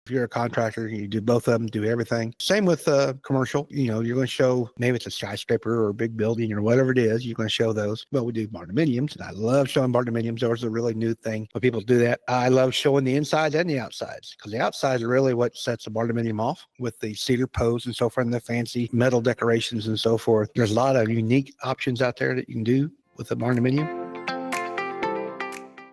If you're a contractor, you do both of them, do everything. Same with commercial. You're going to show, maybe it's a skyscraper or a big building or whatever it is, you're going to show those. Well, we do barndominiums, and I love showing barndominiums. Those are a really new thing when people do that. I love showing the insides and the outsides, because the outsides are really what sets a barndominium off, with the cedar posts and so forth, and the fancy metal decorations and so forth. There's a lot of unique options out there that you can do with a barndominium.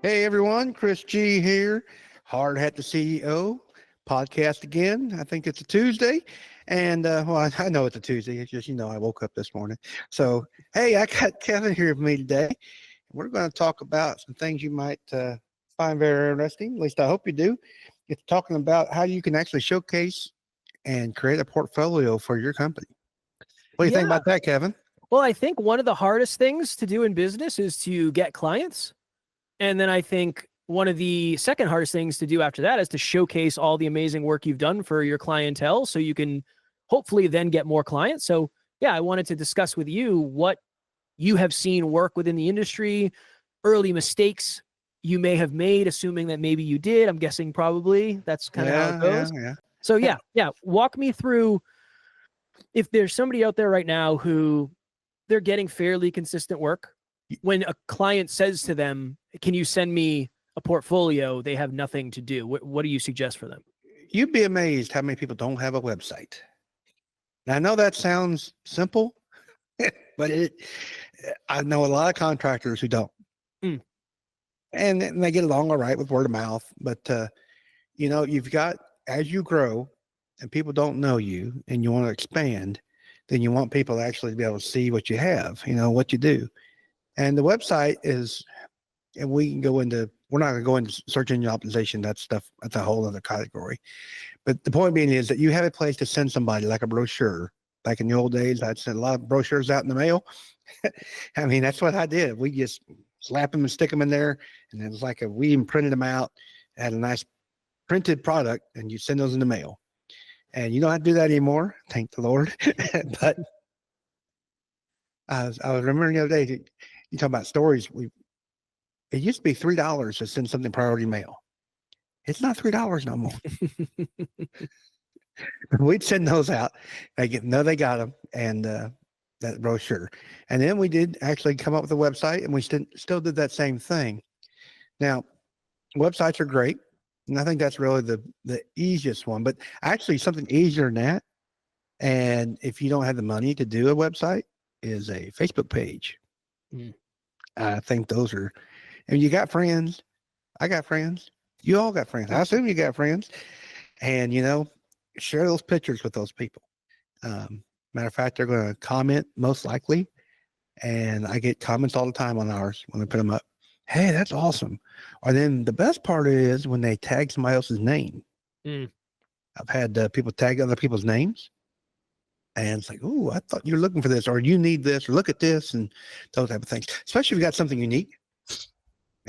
Hey everyone, Chris G here, Hard Hat the CEO. Podcast again. I think it's a Tuesday, and well, I know it's a Tuesday. It's just, I woke up this morning. So hey, I got Kevin here with me today. We're going to talk about some things you might find very interesting. At least I hope you do. It's talking about how you can actually showcase and create a portfolio for your company. What do you think about that, Kevin? Well, I think one of the hardest things to do in business is to get clients, and then I think one of the second hardest things to do after that is to showcase all the amazing work you've done for your clientele, so you can hopefully then get more clients. So yeah, I wanted to discuss with you what you have seen work within the industry, early mistakes you may have made, assuming that maybe you did. I'm guessing probably that's kind of how it goes. Yeah. So yeah. Walk me through, if there's somebody out there right now who they're getting fairly consistent work, when a client says to them, can you send me a portfolio, they have nothing to do. What do you suggest for them? You'd be amazed how many people don't have a website. Now, I know that sounds simple, but I know a lot of contractors who don't. And they get along all right with word of mouth. But, you've got, as you grow and people don't know you and you want to expand, then you want people actually to be able to see what you have, what you do. And the website is, and we can go into, we're not going to go into search engine optimization. That stuff, that's a whole other category. But the point being is that you have a place to send somebody, like a brochure. Back in the old days, I'd send a lot of brochures out in the mail. I mean, that's what I did. We just slap them and stick them in there. And it was like we even printed them out, had a nice printed product, and you send those in the mail. And you don't have to do that anymore. Thank the Lord. But I was remembering the other day, you talk about stories. It used to be $3 to send something priority mail. It's not $3 no more. We'd send those out. They got them, and that brochure. And then we did actually come up with a website, and we still did that same thing. Now, websites are great, and I think that's really the easiest one. But actually, something easier than that, and if you don't have the money to do a website, is a Facebook page. I think those are. And you got friends. I got friends. You all got friends. I assume you got friends. And, share those pictures with those people. Matter of fact, they're going to comment most likely. And I get comments all the time on ours when we put them up. Hey, that's awesome. Or then the best part is when they tag somebody else's name. I've had people tag other people's names. And it's like, oh, I thought you were looking for this, or you need this, or look at this, and those type of things. Especially if you got something unique.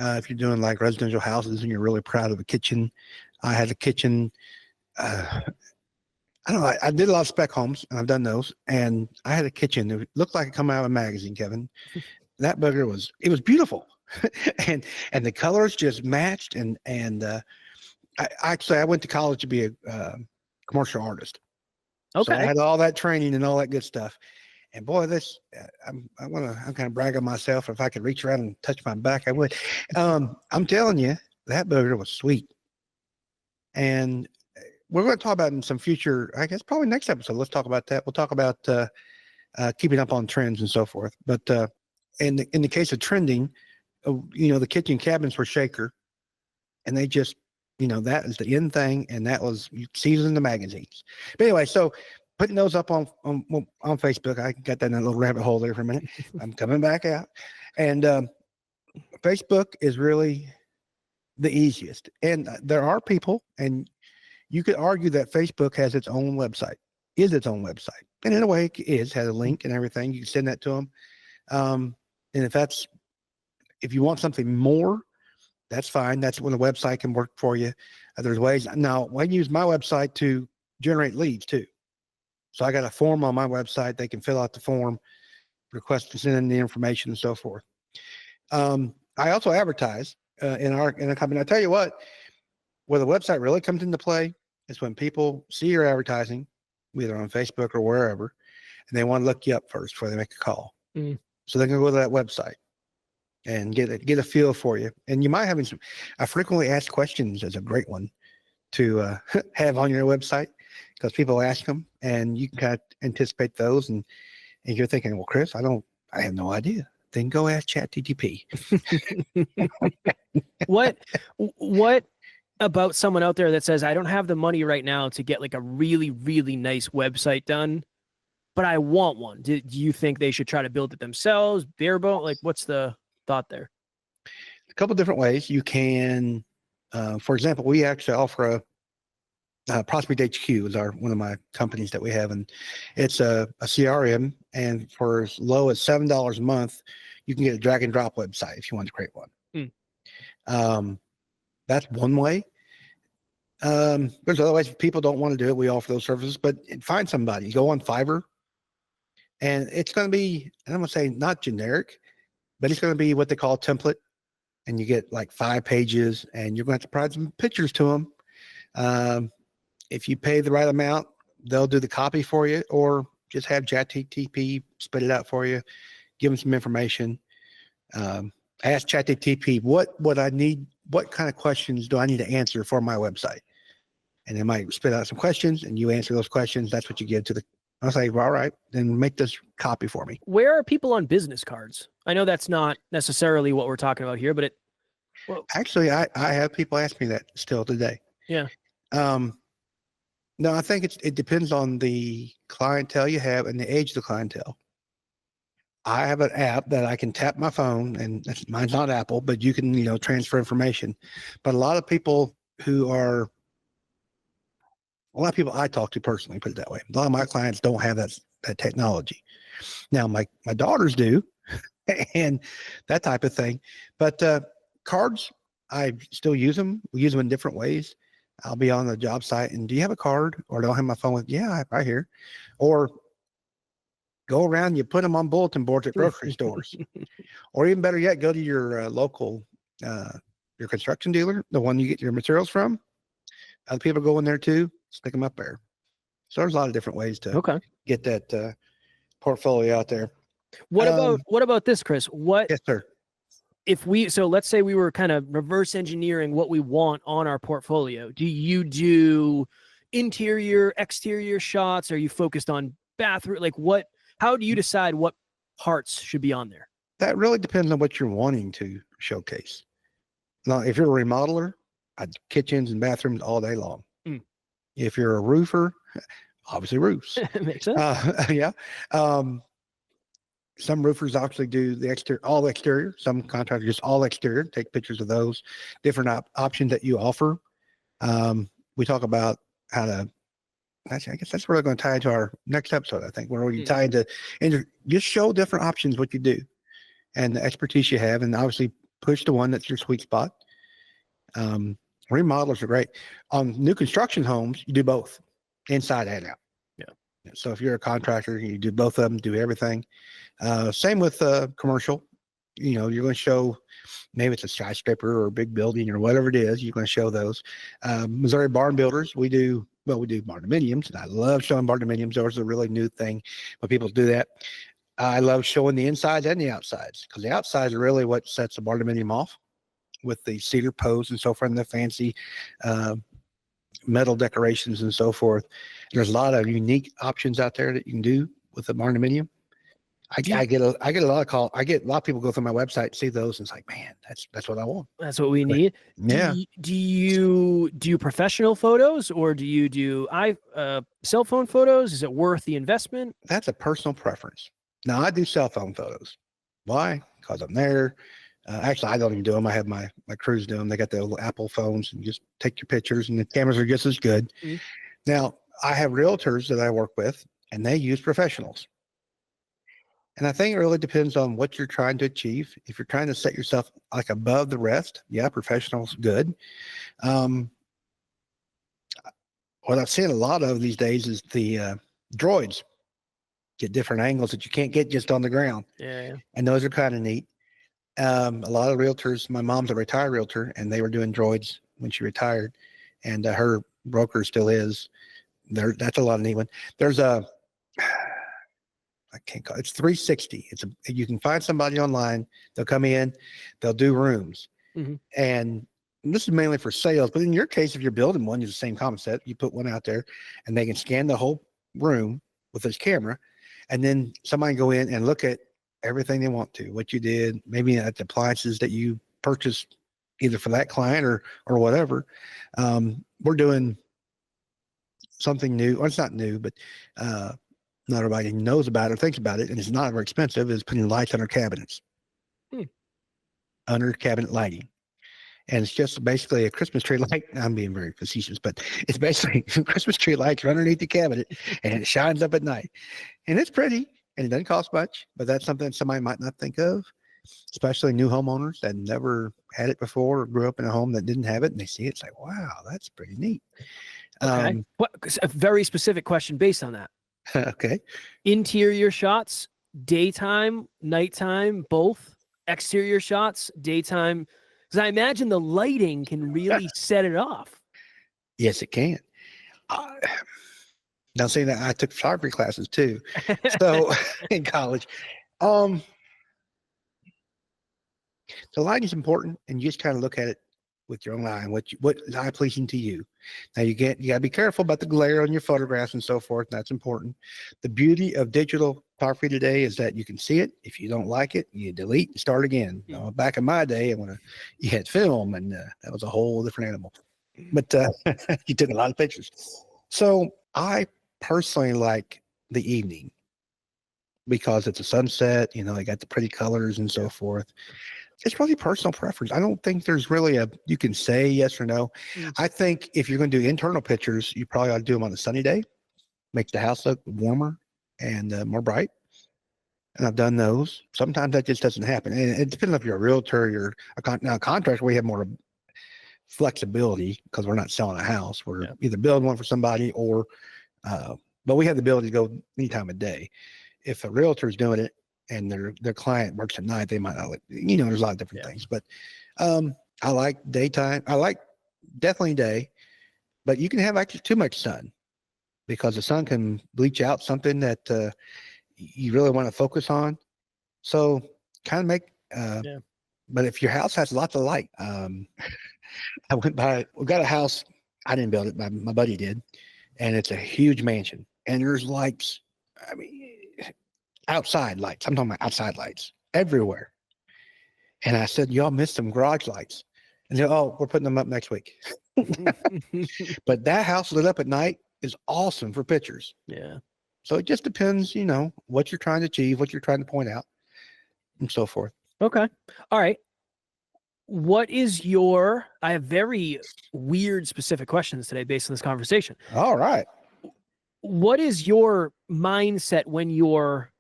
If you're doing like residential houses and you're really proud of a kitchen. I had a kitchen. I don't know. I did a lot of spec homes, and I've done those. And I had a kitchen that looked like it come out of a magazine, Kevin. That bugger was beautiful. and the colors just matched. And I went to college to be a commercial artist. Okay. So I had all that training and all that good stuff. And boy, I'm kind of bragging on myself. If I could reach around and touch my back, I would. I'm telling you, that burger was sweet. And we're going to talk about in some future, I guess probably next episode. Let's talk about that. We'll talk about keeping up on trends and so forth. But in the case of trending, the kitchen cabinets were Shaker, and they just, that is the end thing, and that was seasoned in the magazines. But anyway, so putting those up on Facebook, I got that in a little rabbit hole there for a minute. I'm coming back out. And Facebook is really the easiest. And there are people, and you could argue that Facebook has its own website, is its own website. And in a way, it has a link and everything. You can send that to them. And if you want something more, that's fine. That's when the website can work for you. There's ways. Now, I use my website to generate leads too. So I got a form on my website. They can fill out the form, request to send in the information and so forth. I also advertise in a company. I tell you what, where the website really comes into play is when people see your advertising, either on Facebook or wherever, and they want to look you up first before they make a call. Mm. So they're going to go to that website and get a feel for you. And you might have some frequently asked questions is a great one to have on your website, because people ask them and you can kind of anticipate those. And you're thinking, well, Chris, I have no idea. Then go ask ChatGPT. What about someone out there that says, I don't have the money right now to get like a really, really nice website done, but I want one? Do you think they should try to build it themselves, bare bone? Like, what's the thought there? A couple different ways you can, for example, we actually offer Prospect HQ is one of my companies that we have, and it's a CRM, and for as low as $7 a month, you can get a drag and drop website if you want to create one. That's one way. There's other ways. If people don't want to do it, we offer those services, but find somebody. Go on Fiverr, and it's going to be, and I'm going to say not generic, but it's going to be what they call a template, and you get like 5 pages, and you're going to have to provide some pictures to them. If you pay the right amount, they'll do the copy for you, or just have ChatGPT spit it out for you. Give them some information. Ask ChatGPT what I need. What kind of questions do I need to answer for my website? And they might spit out some questions, and you answer those questions. That's what you give to the. I'll say, well, all right, then make this copy for me. Where are people on business cards? I know that's not necessarily what we're talking about here, but Actually, I have people ask me that still today. Yeah. No, I think it depends on the clientele you have and the age of the clientele. I have an app that I can tap my phone, and mine's not Apple, but you can, transfer information. But a lot of people I talk to personally, put it that way. A lot of my clients don't have that technology. Now, my daughters do, and that type of thing. But cards, I still use them. We use them in different ways. I'll be on the job site and do you have a card? Or don't have my phone with, yeah, right here. Or go around, you put them on bulletin boards at grocery stores. Or even better yet, go to your local, your construction dealer, the one you get your materials from. Other people go in there too, stick them up there. So there's a lot of different ways to get that portfolio out there. What about this, Chris? Yes, sir. So let's say we were kind of reverse engineering what we want on our portfolio. Do you do interior, exterior shots? Are you focused on bathroom? Like how do you decide what parts should be on there? That really depends on what you're wanting to showcase. Now, if you're a remodeler, kitchens and bathrooms all day long. If you're a roofer, obviously roofs. Makes sense. Yeah. Some roofers actually do the exterior, all exterior. Some contractors just all exterior. Take pictures of those different options that you offer. We talk about how to. Actually, I guess that's really going to tie into our next episode. I think where you tie into and just show different options what you do, and the expertise you have, and obviously push the one that's your sweet spot. Remodelers are great on new construction homes. You do both, inside and out. Yeah. So if you're a contractor, you do both of them. Do everything. Same with commercial. You're going to show maybe it's a skyscraper or a big building or whatever it is. You're going to show those. Missouri Barn Builders, we do barndominiums, and I love showing barndominiums. Those are a really new thing when people do that. I love showing the insides and the outsides, because the outsides are really what sets a barndominium off, with the cedar posts and so forth, and the fancy metal decorations and so forth. There's a lot of unique options out there that you can do with the barndominium. I get a lot of calls. I get a lot of people go through my website, see those, and it's like, man, that's what I want. That's what we need. Yeah. Do you do professional photos, or do you do cell phone photos? Is it worth the investment? That's a personal preference. Now, I do cell phone photos. Why? Because I'm there. Actually, I don't even do them. I have my crews do them. They got the little Apple phones, and just take your pictures, and the cameras are just as good. Now, I have realtors that I work with, and they use professionals. And I think it really depends on what you're trying to achieve. If you're trying to set yourself like above the rest, yeah, professional's good. What I've seen a lot of these days is the droids. Get different angles that you can't get just on the ground. Yeah. And those are kind of neat. A lot of realtors, my mom's a retired realtor, and they were doing droids when she retired, and her broker still is. That's a lot of neat one. There's I can't call it's 360. You can find somebody online. They'll come in, they'll do rooms. Mhm. And this is mainly for sales, but in your case, if you're building one, it's the same concept. You put one out there and they can scan the whole room with this camera. And then somebody can go in and look at everything they want to, what you did, maybe at the appliances that you purchased either for that client or whatever. We're doing something new. Well, it's not new, but not everybody knows about it or thinks about it, and it's not very expensive, is putting lights on our cabinets. Under cabinet lighting. And it's just basically a Christmas tree light. I'm being very facetious, but it's basically Christmas tree lights underneath the cabinet and it shines up at night. And it's pretty and it doesn't cost much, but that's something somebody might not think of, especially new homeowners that never had it before or grew up in a home that didn't have it. And they see it, it's like, wow, that's pretty neat. Okay. A very specific question based on that. Okay. Interior shots, daytime, nighttime, both. Exterior shots, daytime. Because I imagine the lighting can really set it off. Yes, it can. Now, saying that, I took photography classes too. So in college, the lighting is important, and you just kind of look at it with your own eye and what is eye pleasing to you. Now you gotta be careful about the glare on your photographs and so forth. That's important. The beauty of digital photography today is that you can see it. If you don't like it, you delete and start again. Back in my day, when you had film, and that was a whole different animal. But you took a lot of pictures. So I personally like the evening because it's a sunset. They got the pretty colors and so forth. It's really personal preference. I don't think there's really you can say yes or no. I think if you're going to do internal pictures, you probably ought to do them on a sunny day, make the house look warmer and more bright. And I've done those. Sometimes that just doesn't happen. And it depends if you're a realtor, you're a contractor, we have more flexibility because we're not selling a house. We're either building one for somebody but we have the ability to go any time of day. If a realtor is doing it, and their client works at night, they might not like, there's a lot of different things, but I like daytime. I like definitely day, but you can have actually too much sun because the sun can bleach out something that you really want to focus on. So kind of make, but if your house has lots of light, we got a house. I didn't build it, my buddy did. And it's a huge mansion and there's lights. I mean, outside lights. I'm talking about outside lights everywhere. And I said, y'all missed some garage lights. And they're, we're putting them up next week. But that house lit up at night is awesome for pictures. Yeah. So it just depends, what you're trying to achieve, what you're trying to point out, and so forth. Okay. All right. I have very weird specific questions today based on this conversation. All right. What is your mindset when you're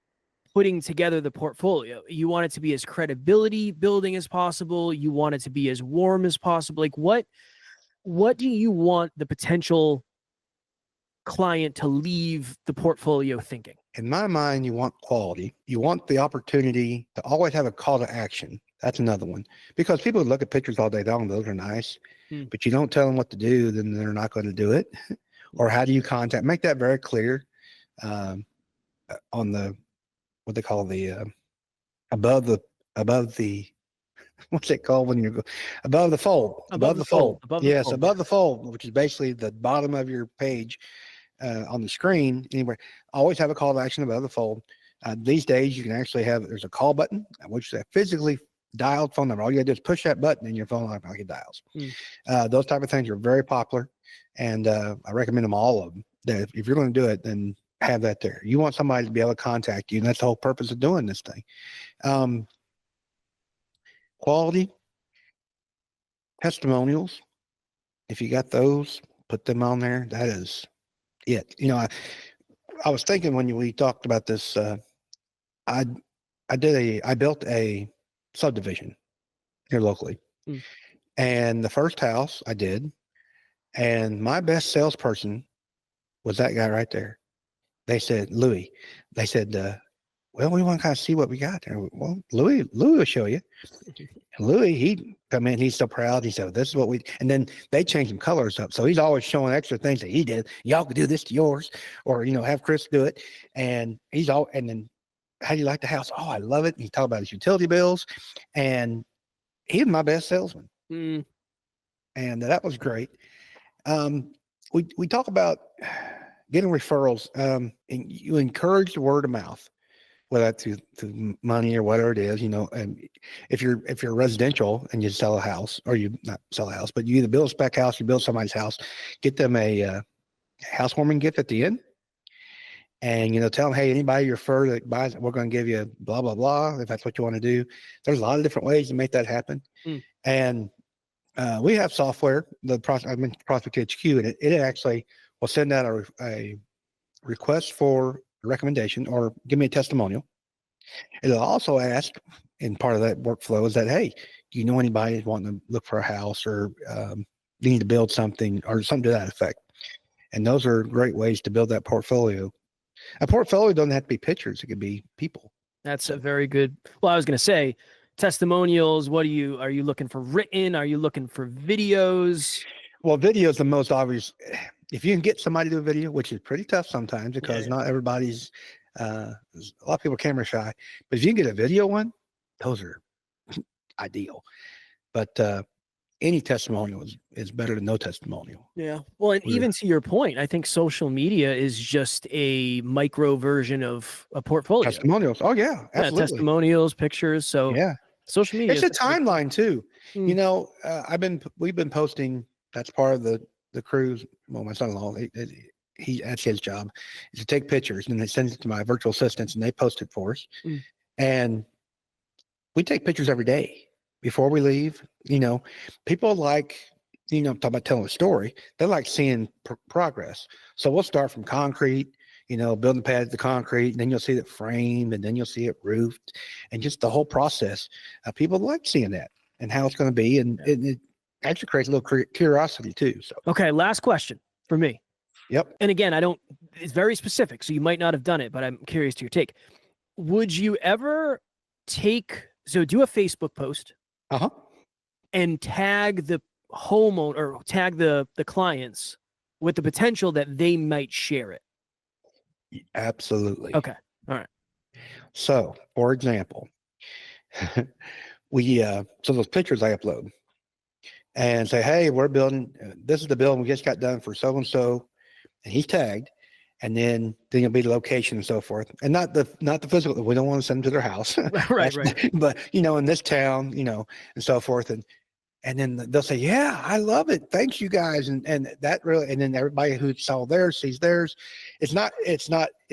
putting together the portfolio? You want it to be as credibility building as possible. You want it to be as warm as possible. Like what do you want the potential client to leave the portfolio thinking? In my mind, you want quality. You want the opportunity to always have a call to action. That's another one. Because people look at pictures all day long. Those are nice. But you don't tell them what to do, then they're not going to do it. Or how do you make that very clear on the, what they call the above the what's it called when you go above the fold? Above the fold. Above the fold, which is basically the bottom of your page on the screen. Anywhere, always have a call to action above the fold. These days, you can actually there's a call button, which is a physically dialed phone number. All you gotta do is push that button and your phone automatically dials. Those type of things are very popular, and I recommend them, all of them. That if you're going to do it, then have that there. You want somebody to be able to contact you, and that's the whole purpose of doing this thing. Quality testimonials, if you got those, put them on there. That is it. I was thinking when we talked about this, I built a subdivision here locally, and the first house I did, and my best salesperson was that guy right there. They said, Louis, well, we want to kind of see what we got there. Well, Louis will show you. And Louis, come in. He's so proud. He said, "This is what we," and then they change some colors up. So he's always showing extra things that he did. Y'all could do this to yours, or have Chris do it. And and then, how do you like the house? Oh, I love it. He talked about his utility bills, and he was my best salesman, Mm. and that was great. We talk about getting referrals. And you encourage the word of mouth, whether that's through money or whatever it is, and if you're residential and you sell a house, or you not sell a house, but you either build a spec house, you build somebody's house, get them a housewarming gift at the end, and tell them, hey, anybody you refer that buys it, we're going to give you blah blah blah, if that's what you want to do. There's a lot of different ways to make that happen. And we have software, I mentioned Prospect HQ, and it actually will send out a request for a recommendation, or give me a testimonial. It'll also ask, in part of that workflow, is that, hey, do you know anybody who's wanting to look for a house, or you need to build something, or something to that effect. And those are great ways to build that portfolio. A portfolio doesn't have to be pictures. It could be people. That's a very good. Well, I was going to say testimonials. Are you looking for written? Are you looking for videos? Well, video is the most obvious. If you can get somebody to do a video, which is pretty tough sometimes, because not everybody's, a lot of people are camera shy, but if you can get a video one, those are ideal. But any testimonial is better than no testimonial. Yeah. Well, and even to your point, I think social media is just a micro version of a portfolio. Testimonials. Oh yeah, absolutely. Testimonials, pictures. So yeah, social media. It's a timeline too. We've been posting. That's part of the cruise. Well, my son-in-law, that's his job, is to take pictures, and they send it to my virtual assistants, and they post it for us. And we take pictures every day before we leave. People like, talk about telling a story. They like seeing progress. So we'll start from concrete, building pads, the concrete, and then you'll see it framed, and then you'll see it roofed, and just the whole process. People like seeing that and how it's going to be, and it actually creates a little curiosity too. So okay, last question for me. Yep. And again, it's very specific, so you might not have done it, but I'm curious to your take. Would you ever do a Facebook post and tag the homeowner, or tag the clients with the potential that they might share it? Absolutely. Okay. All right. So, for example, so those pictures I upload and say, hey, we're building, this is the building we just got done for so-and-so, and he's tagged, and then you'll be the location and so forth, and not the physical. We don't want to send them to their house, right. But in this town, and so forth, and then they'll say, yeah, I love it, thanks you guys, and that really, and then everybody who saw theirs sees theirs. It's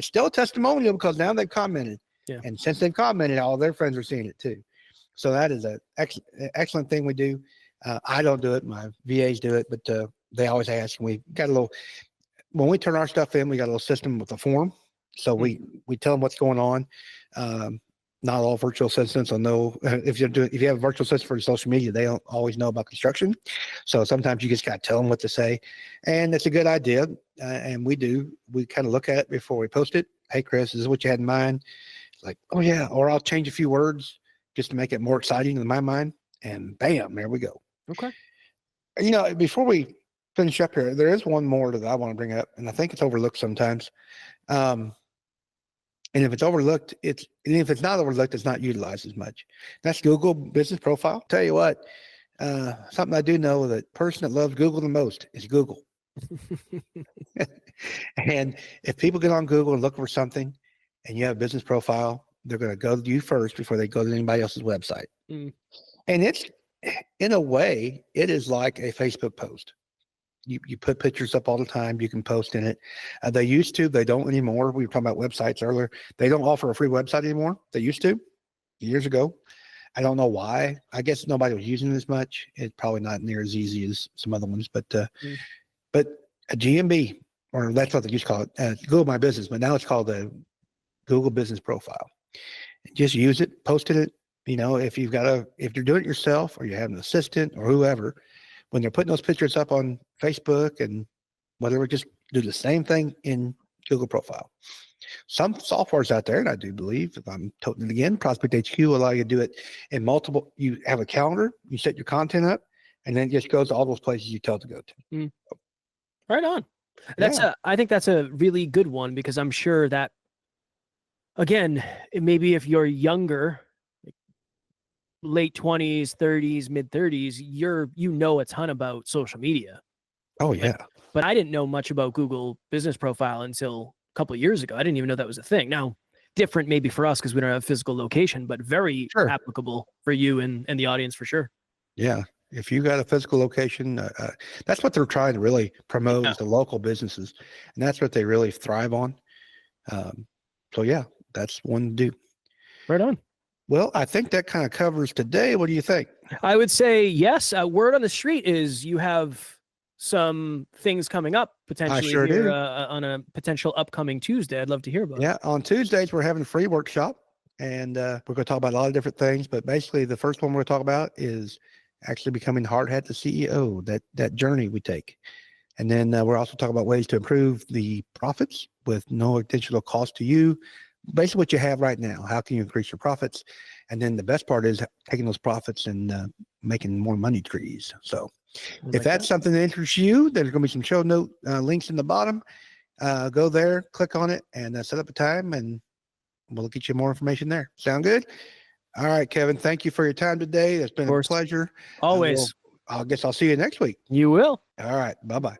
still a testimonial, because now they've commented, and since they've commented, all their friends are seeing it too. So that is an excellent thing we do. I don't do it; my VAs do it, but they always ask. And we got when we turn our stuff in, we got a little system with a form. So we tell them what's going on. Not all virtual assistants will know. If you have a virtual assistant for social media, they don't always know about construction. So sometimes you just got to tell them what to say, and it's a good idea. And we kind of look at it before we post it. Hey, Chris, is this what you had in mind? It's like, oh yeah, or I'll change a few words just to make it more exciting in my mind. And bam, there we go. Okay. Before we finish up here, there is one more that I want to bring up, and I think it's overlooked sometimes. And if it's overlooked, if it's not overlooked, it's not utilized as much. That's Google Business Profile. Tell you what, something I do know, that person that loves Google the most is Google. And if people get on Google and look for something, and you have a business profile, they're going to go to you first before they go to anybody else's website. And it's, in a way, it is like a Facebook post. You put pictures up all the time. You can post in it. They used to. They don't anymore. We were talking about websites earlier. They don't offer a free website anymore. They used to years ago. I don't know why. I guess nobody was using it as much. It's probably not near as easy as some other ones. But a GMB, or that's what they used to call it, Google My Business, but now it's called the Google Business Profile. Just use it, posted it. If you're doing it yourself, or you have an assistant or whoever, when they're putting those pictures up on Facebook and whatever, just do the same thing in Google profile. Some softwares out there, and I do believe, if I'm toting it again, Prospect HQ will allow you to do it in multiple. You have a calendar, you set your content up, and then it just goes to all those places you tell it to go to. Right on. I think that's a really good one, because I'm sure that, again, maybe if you're younger, late 20s, 30s, mid 30s, you know a ton about social media. Oh yeah. But I didn't know much about Google Business Profile until a couple of years ago. I didn't even know that was a thing. Now, different maybe for us because we don't have a physical location, but very applicable for you and the audience for sure. Yeah. If you got a physical location, that's what they're trying to really promote is the local businesses. And that's what they really thrive on. So yeah, that's one to do. Right on. Well, I think that kind of covers today. What do you think? I would say yes. Word on the street is you have some things coming up potentially here on a potential upcoming Tuesday. I'd love to hear about. Yeah, on Tuesdays we're having a free workshop, and we're going to talk about a lot of different things. But basically, the first one we're going to talk about is actually becoming hard hat the CEO. That journey we take, and then we're also talking about ways to improve the profits with no additional cost to you. Basically, what you have right now. How can you increase your profits? And then the best part is taking those profits and making more money trees. So if that's something that interests you, there's going to be some show note links in the bottom. Go there, click on it, and set up a time, and we'll get you more information there. Sound good? All right, Kevin. Thank you for your time today. It's been a pleasure. Always. I guess I'll see you next week. You will. All right. Bye-bye.